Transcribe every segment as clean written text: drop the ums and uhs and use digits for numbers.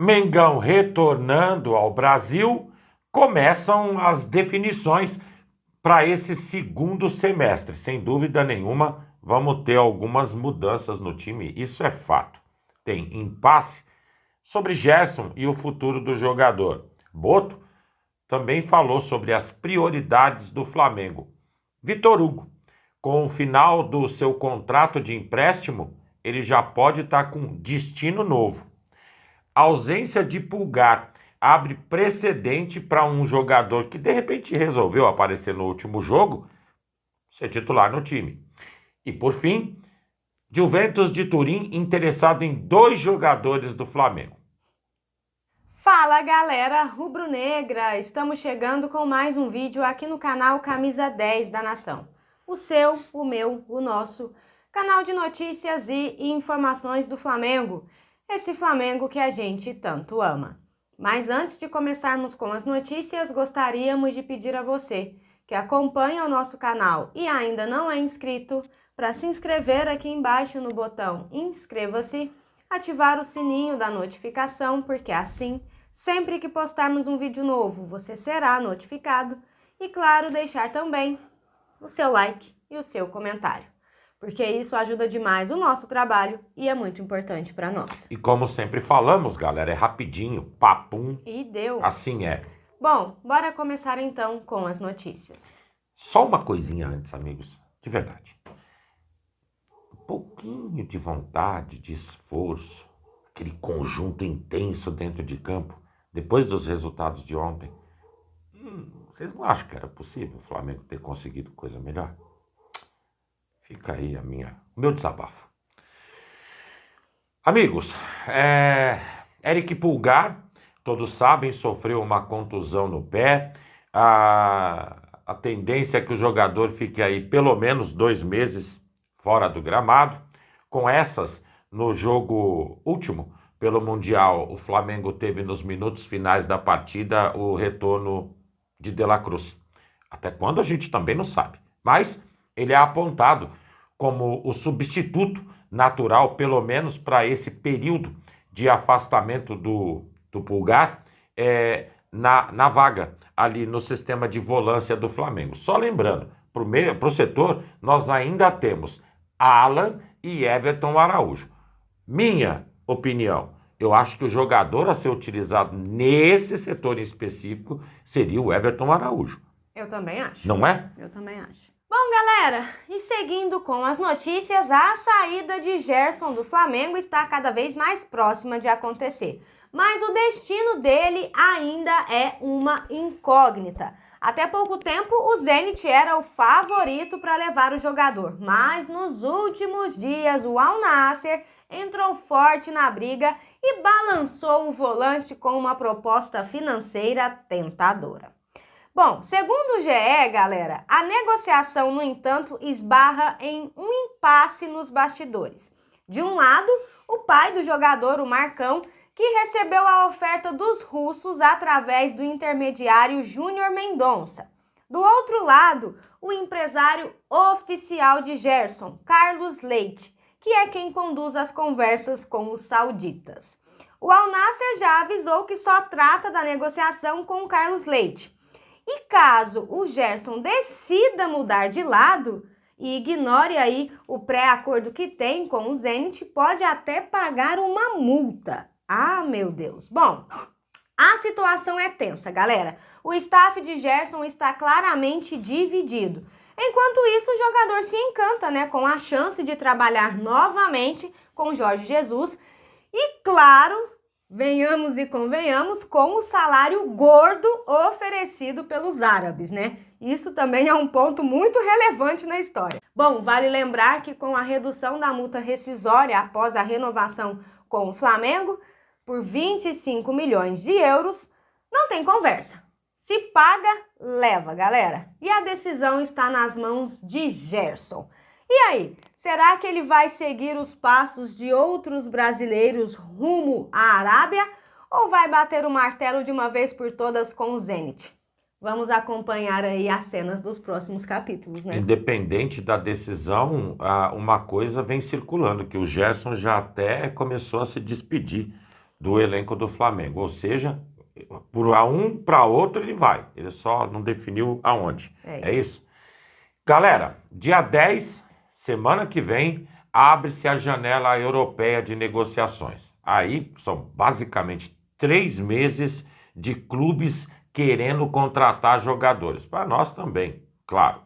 Mengão retornando ao Brasil, começam as definições para esse segundo semestre. Sem dúvida nenhuma, vamos ter algumas mudanças no time, isso é fato. Tem impasse sobre Gerson e o futuro do jogador. Boto também falou sobre as prioridades do Flamengo. Vitor Hugo, com o final do seu contrato de empréstimo, ele já pode estar com destino novo. A ausência de Pulgar abre precedente para um jogador que de repente resolveu aparecer no último jogo ser titular no time. E por fim, Juventus de Turim interessado em 2 jogadores do Flamengo. Fala galera rubro-negra, estamos chegando com mais um vídeo aqui no canal Camisa 10 da Nação. O seu, o meu, o nosso canal de notícias e informações do Flamengo. Esse Flamengo que a gente tanto ama. Mas antes de começarmos com as notícias, gostaríamos de pedir a você que acompanha o nosso canal e ainda não é inscrito, para se inscrever aqui embaixo no botão inscreva-se, ativar o sininho da notificação, porque assim, sempre que postarmos um vídeo novo, você será notificado. E claro, deixar também o seu like e o seu comentário, porque isso ajuda demais o nosso trabalho e é muito importante para nós. E como sempre falamos, galera, é rapidinho, papum. E deu. Assim é. Bom, bora começar então com as notícias. Só uma coisinha antes, amigos, de verdade. Um pouquinho de vontade, de esforço, aquele conjunto intenso dentro de campo, depois dos resultados de ontem. Vocês não acham que era possível o Flamengo ter conseguido coisa melhor? Fica aí o meu desabafo. Amigos, Eric Pulgar, todos sabem, sofreu uma contusão no pé. A tendência é que o jogador fique aí pelo menos 2 meses fora do gramado. Com essas, no jogo último, pelo Mundial, o Flamengo teve nos minutos finais da partida o retorno de La Cruz. Até quando a gente também não sabe. Mas ele é apontado como o substituto natural, pelo menos para esse período de afastamento do Pulgar, na vaga ali no sistema de volância do Flamengo. Só lembrando, para o setor, nós ainda temos Alan e Everton Araújo. Minha opinião, eu acho que o jogador a ser utilizado nesse setor em específico seria o Everton Araújo. Eu também acho. Não é? Eu também acho. Bom, galera, e seguindo com as notícias, a saída de Gerson do Flamengo está cada vez mais próxima de acontecer. Mas o destino dele ainda é uma incógnita. Até pouco tempo, o Zenit era o favorito para levar o jogador. Mas nos últimos dias, o Al Nassr entrou forte na briga e balançou o volante com uma proposta financeira tentadora. Bom, segundo o GE, galera, a negociação, no entanto, esbarra em um impasse nos bastidores. De um lado, o pai do jogador, o Marcão, que recebeu a oferta dos russos através do intermediário Júnior Mendonça. Do outro lado, o empresário oficial de Gerson, Carlos Leite, que é quem conduz as conversas com os sauditas. O Al Nassr já avisou que só trata da negociação com o Carlos Leite. E caso o Gerson decida mudar de lado e ignore aí o pré-acordo que tem com o Zenit, pode até pagar uma multa. Ah, meu Deus. Bom, a situação é tensa, galera. O staff de Gerson está claramente dividido. Enquanto isso, o jogador se encanta, né, com a chance de trabalhar novamente com Jorge Jesus e, claro, venhamos e convenhamos, com o salário gordo oferecido pelos árabes, né? Isso também é um ponto muito relevante na história. Bom, vale lembrar que com a redução da multa rescisória após a renovação com o Flamengo, por 25 milhões de euros, não tem conversa. Se paga, leva, galera. E a decisão está nas mãos de Gerson. E aí, será que ele vai seguir os passos de outros brasileiros rumo à Arábia ou vai bater o martelo de uma vez por todas com o Zenit? Vamos acompanhar aí as cenas dos próximos capítulos, né? Independente da decisão, uma coisa vem circulando, que o Gerson já até começou a se despedir do elenco do Flamengo. Ou seja, por um para outro ele vai. Ele só não definiu aonde. É isso? Galera, dia 10, semana que vem, abre-se a janela europeia de negociações. Aí são basicamente 3 meses de clubes querendo contratar jogadores. Para nós também, claro.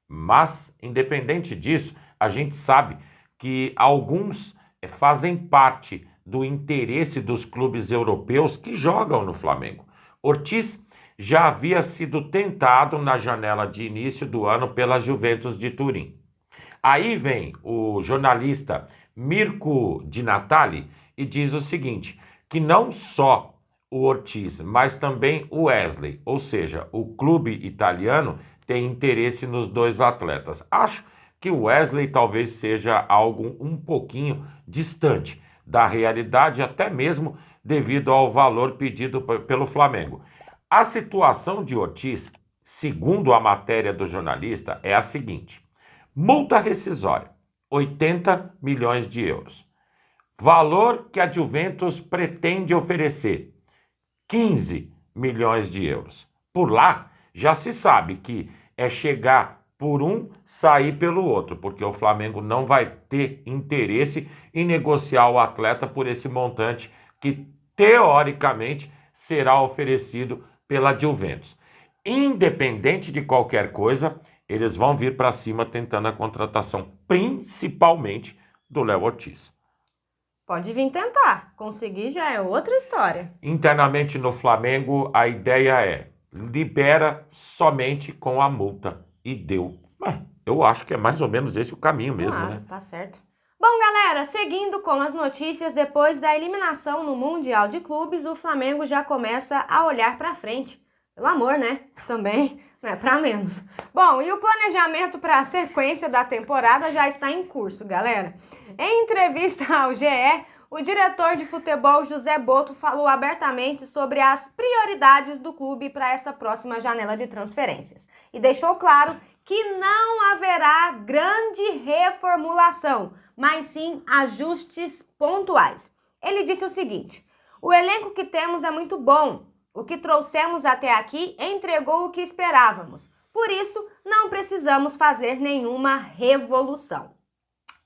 Mas, independente disso, a gente sabe que alguns fazem parte do interesse dos clubes europeus que jogam no Flamengo. Ortiz já havia sido tentado na janela de início do ano pela Juventus de Turim. Aí vem o jornalista Mirko Di Natale e diz o seguinte, que não só o Ortiz, mas também o Wesley, ou seja, o clube italiano tem interesse nos 2 atletas. Acho que o Wesley talvez seja algo um pouquinho distante da realidade, até mesmo devido ao valor pedido pelo Flamengo. A situação de Ortiz, segundo a matéria do jornalista, é a seguinte. Multa rescisória, 80 milhões de euros. Valor que a Juventus pretende oferecer, 15 milhões de euros. Por lá, já se sabe que é chegar por um, sair pelo outro, porque o Flamengo não vai ter interesse em negociar o atleta por esse montante que, teoricamente, será oferecido pela Juventus. Independente de qualquer coisa, eles vão vir para cima tentando a contratação, principalmente do Léo Ortiz. Pode vir tentar, conseguir já é outra história. Internamente no Flamengo, a ideia é libera somente com a multa. E deu. Eu acho que é mais ou menos esse o caminho mesmo, né? Tá certo. Bom, galera, seguindo com as notícias, depois da eliminação no Mundial de Clubes, o Flamengo já começa a olhar para frente. Pelo amor, né? Também não é para menos. Bom, e o planejamento para a sequência da temporada já está em curso, galera. Em entrevista ao GE, o diretor de futebol José Botto falou abertamente sobre as prioridades do clube para essa próxima janela de transferências e deixou claro que não haverá grande reformulação, mas sim ajustes pontuais. Ele disse o seguinte: o elenco que temos é muito bom, o que trouxemos até aqui entregou o que esperávamos, por isso não precisamos fazer nenhuma revolução.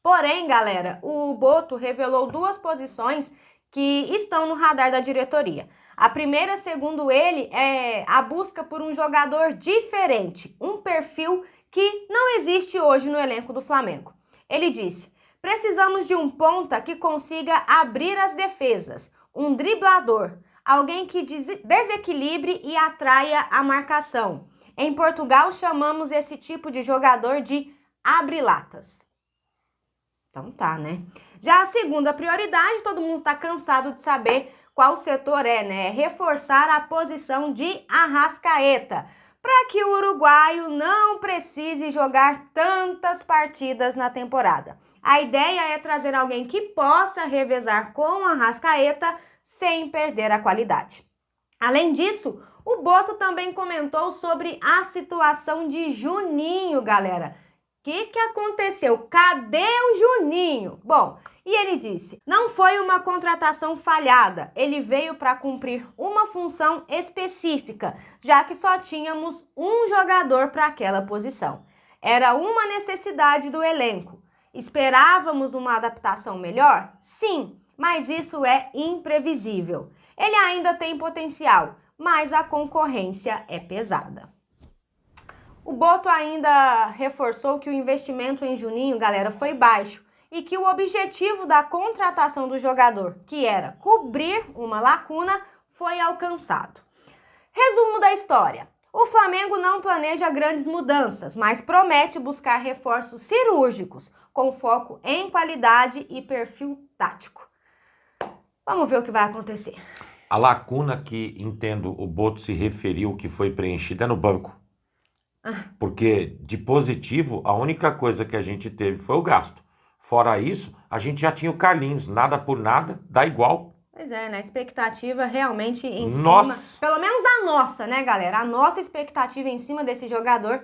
Porém, galera, o Botto revelou 2 posições que estão no radar da diretoria. A primeira, segundo ele, é a busca por um jogador diferente, um perfil que não existe hoje no elenco do Flamengo. Ele disse: precisamos de um ponta que consiga abrir as defesas, um driblador, alguém que desequilibre e atraia a marcação. Em Portugal, chamamos esse tipo de jogador de abre-latas. Então tá, né? Já a segunda prioridade, todo mundo tá cansado de saber qual setor é, né? É reforçar a posição de Arrascaeta, para que o uruguaio não precise jogar tantas partidas na temporada. A ideia é trazer alguém que possa revezar com Arrascaeta sem perder a qualidade. Além disso, o Botto também comentou sobre a situação de Juninho, galera. O que aconteceu? Cadê o Juninho? Bom, e ele disse: não foi uma contratação falhada, ele veio para cumprir uma função específica, já que só tínhamos um jogador para aquela posição. Era uma necessidade do elenco. Esperávamos uma adaptação melhor? Sim, mas isso é imprevisível. Ele ainda tem potencial, mas a concorrência é pesada. O Botto ainda reforçou que o investimento em Juninho, galera, foi baixo e que o objetivo da contratação do jogador, que era cobrir uma lacuna, foi alcançado. Resumo da história: o Flamengo não planeja grandes mudanças, mas promete buscar reforços cirúrgicos, com foco em qualidade e perfil tático. Vamos ver o que vai acontecer. A lacuna que, entendo, o Botto se referiu que foi preenchida é no banco. Porque de positivo, a única coisa que a gente teve foi o gasto. Fora isso, a gente já tinha o Carlinhos. Nada por nada, dá igual. Pois é, né? Expectativa realmente em cima. Pelo menos a nossa, né, galera? A nossa expectativa em cima desse jogador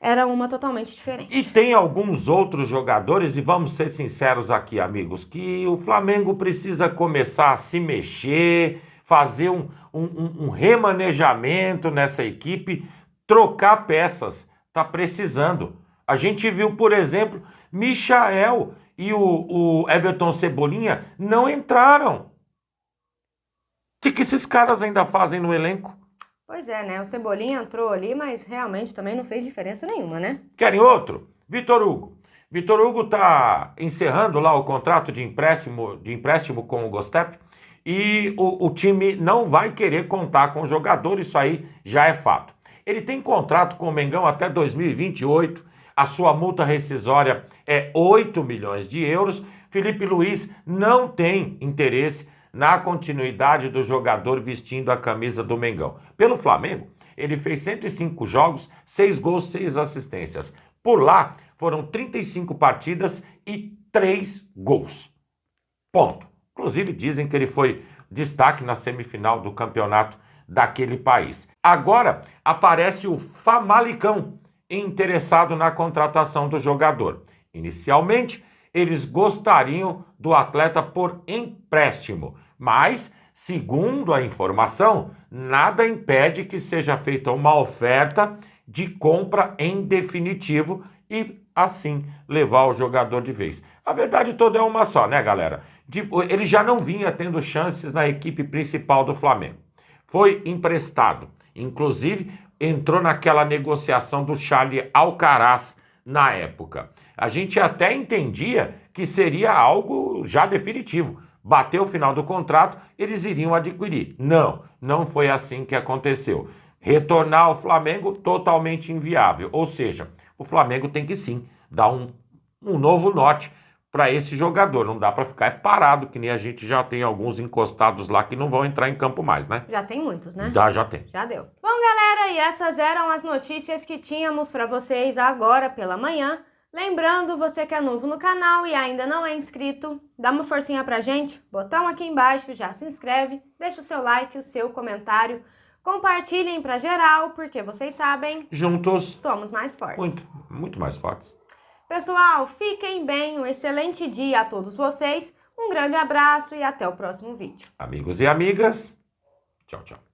era uma totalmente diferente. E tem alguns outros jogadores, e vamos ser sinceros aqui, amigos, que o Flamengo precisa começar a se mexer, fazer um remanejamento nessa equipe, trocar peças. Tá precisando. A gente viu, por exemplo, Michael e o Everton Cebolinha não entraram. O que esses caras ainda fazem no elenco? Pois é, né? O Cebolinha entrou ali, mas realmente também não fez diferença nenhuma, né? Querem outro? Vitor Hugo. Vitor Hugo está encerrando lá o contrato de empréstimo com o Gostep e o time não vai querer contar com o jogador, isso aí já é fato. Ele tem contrato com o Mengão até 2028, a sua multa rescisória é 8 milhões de euros. Felipe Luiz não tem interesse na continuidade do jogador vestindo a camisa do Mengão. Pelo Flamengo, ele fez 105 jogos, 6 gols, 6 assistências. Por lá, foram 35 partidas e 3 gols. Ponto. Inclusive, dizem que ele foi destaque na semifinal do campeonato daquele país. Agora, aparece o Famalicão interessado na contratação do jogador. Inicialmente, eles gostariam do atleta por empréstimo, mas, segundo a informação, nada impede que seja feita uma oferta de compra em definitivo e, assim, levar o jogador de vez. A verdade toda é uma só, né, galera? Ele já não vinha tendo chances na equipe principal do Flamengo. Foi emprestado, inclusive entrou naquela negociação do Charlie Alcaraz na época. A gente até entendia que seria algo já definitivo. Bateu o final do contrato, eles iriam adquirir. Não foi assim que aconteceu. Retornar ao Flamengo, totalmente inviável. Ou seja, o Flamengo tem que sim dar um novo norte para esse jogador. Não dá para ficar parado, que nem a gente já tem alguns encostados lá que não vão entrar em campo mais, né? Já tem muitos, né? Já tem. Já deu. Bom, galera, e essas eram as notícias que tínhamos para vocês agora pela manhã. Lembrando, você que é novo no canal e ainda não é inscrito, dá uma forcinha pra gente, botão aqui embaixo, já se inscreve, deixa o seu like, o seu comentário, compartilhem pra geral, porque vocês sabem, juntos somos mais fortes. Muito mais fortes. Pessoal, fiquem bem, um excelente dia a todos vocês, um grande abraço e até o próximo vídeo. Amigos e amigas, tchau, tchau.